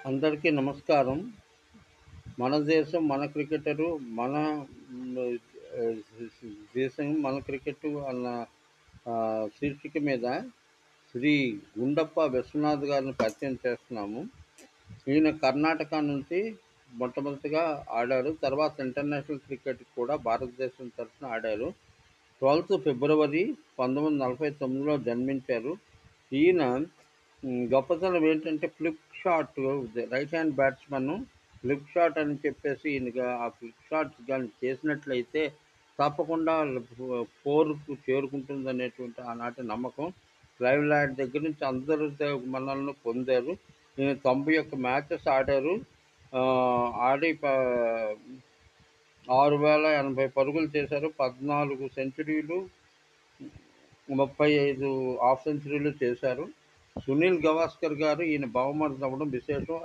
అందరికీ నమస్కారం. మన దేశం, మన క్రికెటరు, మన హ్మ్, ఆహ్, దేశం, మన క్రికెటు అన్న శీర్షిక మీద శ్రీ గుండప్ప విశ్వనాథ్ గారిని పరిచయం చేస్తున్నాము. ఈయన కర్ణాటక నుంచి మొట్టమొదటిగా ఆడారు. తర్వాత ఇంటర్నేషనల్ క్రికెట్ కూడా భారతదేశం తరఫున ఆడారు. 12 ఫిబ్రవరి 1949లో జన్మించారు. ఈయన గొప్పతనం ఏంటంటే flip shot, right hand batsman. Flip shot అని చెప్పేసి ఈయనగా ఆ ఫ్లిప్ షాట్ గాని చేసినట్లయితే తప్పకుండా 4కు చేరుకుంటుందనేటువంటి ఆనాటి నమ్మకం. క్లైవ్ లాయిడ్ దగ్గర నుంచి అందరూ మన్ననలు పొందారు. ఈయన 91 మ్యాచెస్ ఆడారు. ఆడి 6080 పరుగులు చేశారు. 14 సెంచరీలు, 35 హాఫ్ సెంచరీలు చేశారు. సునీల్ గవాస్కర్ గారు ఈయన బహుమతి అవ్వడం విశేషం.